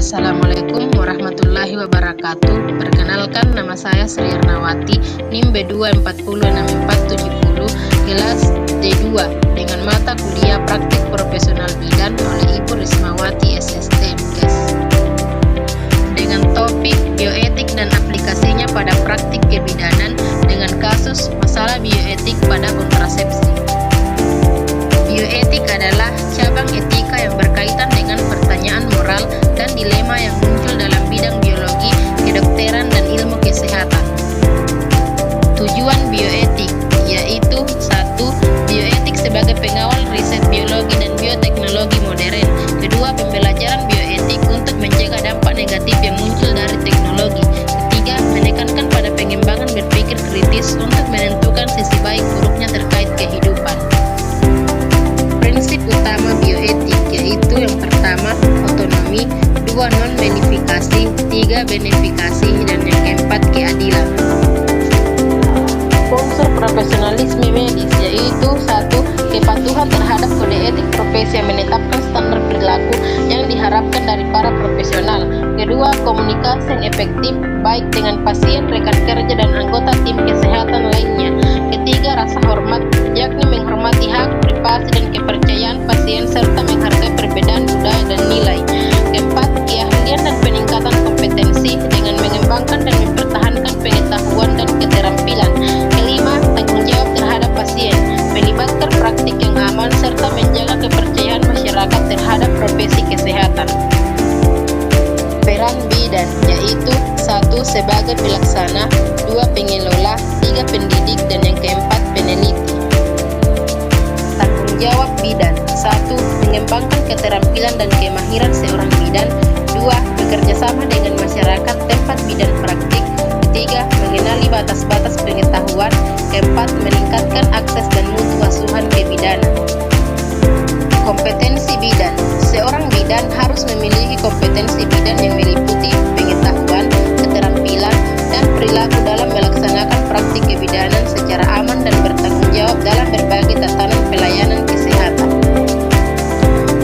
Assalamualaikum warahmatullahi wabarakatuh. Perkenalkan, nama saya Sri Ernawati, NIM B2406470, kelas D2, dengan mata kuliah praktik profesional bidan oleh Ibu Rismawati SST MKes. Dengan topik bioetik dan aplikasinya pada praktik kebidanan dengan kasus masalah bioetik pada kontrasepsi. Bioetik adalah cabang etika yang berkaitan dengan pertanyaan moral dan dilema yang muncul dalam bidang biologi, kedokteran, dan ilmu kesehatan. Tujuan bioetik yaitu 1. Bioetik sebagai pengawal riset biologi dan bioteknologi modern. 2. Pembelajaran bioetik untuk mencegah dampak negatif yang muncul dari teknologi. 3. Menekankan pada pengembangan berpikir kritis untuk menentukan sisi baik buruknya terkait kehidupan. Prinsip utama bioetik yaitu yang pertama, otonomi, 2. non-benefikasi, 3. benefikasi, dan yang keempat, keadilan. Unsur profesionalisme medis yaitu 1. Kepatuhan terhadap kode etik profesi yang menetapkan standar perilaku yang diharapkan dari para profesional. 2. Komunikasi yang efektif baik dengan pasien, rekan kerja, dan anggota tim kesehatan lainnya. 3. Rasa hormat, yakni menghormati hak, privasi, dan kepercayaan pasien serta menghargai perbedaan budaya dan nilai. 4. Keahlian dan peningkatan kompetensi dengan mengembangkan dan mempertahankan pengetahuan dan keterampilan. 5. Tanggung jawab terhadap pasien, melibatkan praktik yang aman serta menjaga kepercayaan masyarakat terhadap profesi kesehatan. Peran bidan yaitu 1. Sebagai pelaksana, 2. pengelola, 3. pendidik, dan yang keempat, peneliti. Tanggung jawab bidan: 1. Mengembangkan keterampilan dan kemahiran seorang bidan. 2. Bekerja sama dengan masyarakat tempat bidan praktik. 3. Mengenali batas-batas pengetahuan. 4. Meningkatkan akses dan mutu asuhan kebidanan. Kompetensi bidan: seorang bidan harus memiliki kompetensi bidan yang meliputi pengetahuan, keterampilan, dan perilaku dalam melaksanakan praktik kebidanan secara aman dan bertanggung jawab dalam berbagai tatanan pelayanan kesehatan.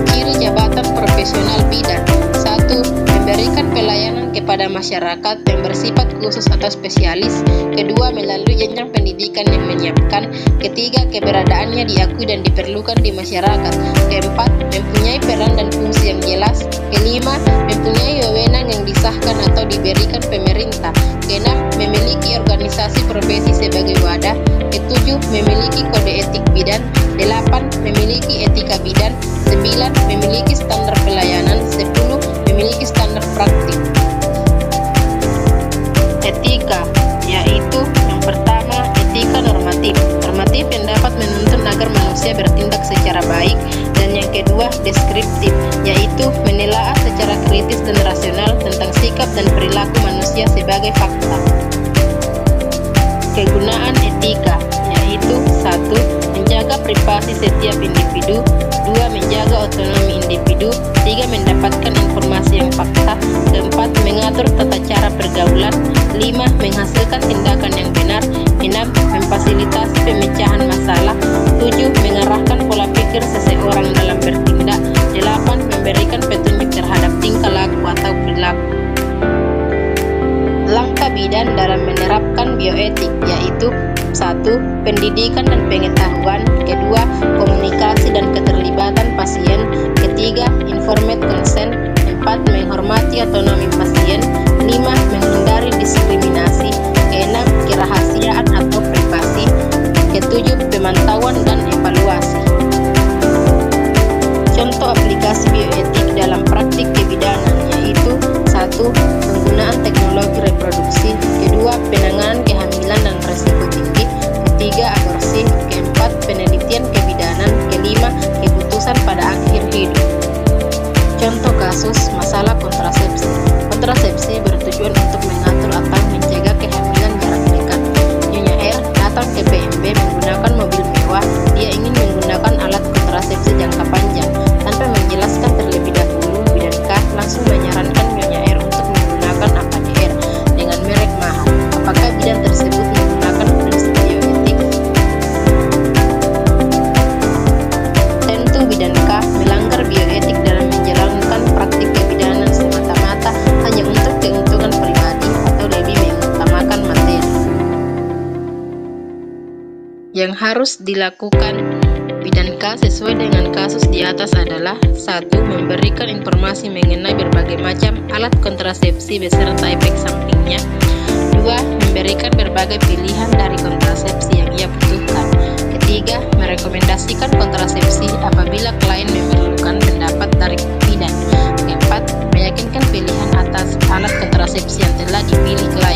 Ciri jabatan profesional bidan: 1. Memberikan pelayanan kepada masyarakat yang bersifat khusus atau spesialis. 2. Melalui jenjang pendidikan yang menyiapkan. 3. Keberadaannya diakui dan diperlukan di masyarakat. 4. Mempunyai peran dan fungsi yang jelas. 5. Mempunyai wewenang yang disahkan atau diberikan pemerintah. 6. Memiliki organisasi profesi sebagai wadah. 7. Memiliki kode etik bidan. 8. Memiliki etika bidan. 9. Memiliki standar pelayanan. 10. Memiliki standar praktik. Etika yaitu yang pertama, etika normatif. Normatif yang dapat menuntun agar manusia bertindak secara baik. Dan yang kedua, deskriptif, yaitu menelaah secara kritis dan rasional tentang sikap dan perilaku manusia sebagai fakta. Kegunaan etika yaitu 1. Menjaga privasi setiap individu. 2. Menjaga otonomi individu. 3. Mendapatkan informasi yang fakta. 4. Mengatur tata cara pergaulan. 5. Menghasilkan tindakan yang benar. 6. Memfasilitasi pemecahan masalah. 7. Mengarahkan pola pikir seseorang dalam bertindak. 8. Memberikan petunjuk terhadap tingkah laku atau perilaku. Langkah bidan dalam menerapkan bioetik yaitu 1. Pendidikan dan pengetahuan. 2. Komunikasi dan keterlibatan pasien. 3. Informed consent. 4. Menghormati otonomi pasien. 5. Menghindari diskriminasi. 6. Kerahasiaan atau privasi. 7. Pemantauan dan evaluasi. Contoh aplikasi bioetik dalam praktik kebidanan yaitu 1. Penggunaan teknologi reproduksi. 2. Penanganan kehamilan dan risiko tinggi. 3. Aborsi. 4. Penelitian kebidanan. 5. Keputusan pada akhir hidup. Contoh kasus masalah kontrasepsi. Kontrasepsi bertujuan untuk mengatur atau mencegah kehamilan jarak dekat. Nyonya R datang ke PMB menggunakan mobil mewah. Dia ingin menggunakan alat kontrasepsi jangka panjang. Tanpa menjelaskan terlebih dahulu, bidan K langsung menyarankan Nyonya R untuk menggunakan APDR dengan merek mahal. Apakah bidan tersebut menggunakan prinsip bioetik? Tentu bidan K melanggar bioetik dalam menjalankan praktik kebidanan semata-mata harus dilakukan bidan K sesuai dengan kasus di atas adalah: 1. Memberikan informasi mengenai berbagai macam alat kontrasepsi beserta efek sampingnya. 2. Memberikan berbagai pilihan dari kontrasepsi yang ia butuhkan. 3. Merekomendasikan kontrasepsi apabila klien memerlukan pendapat dari bidan. 4. Meyakinkan pilihan atas alat kontrasepsi yang telah dipilih klien.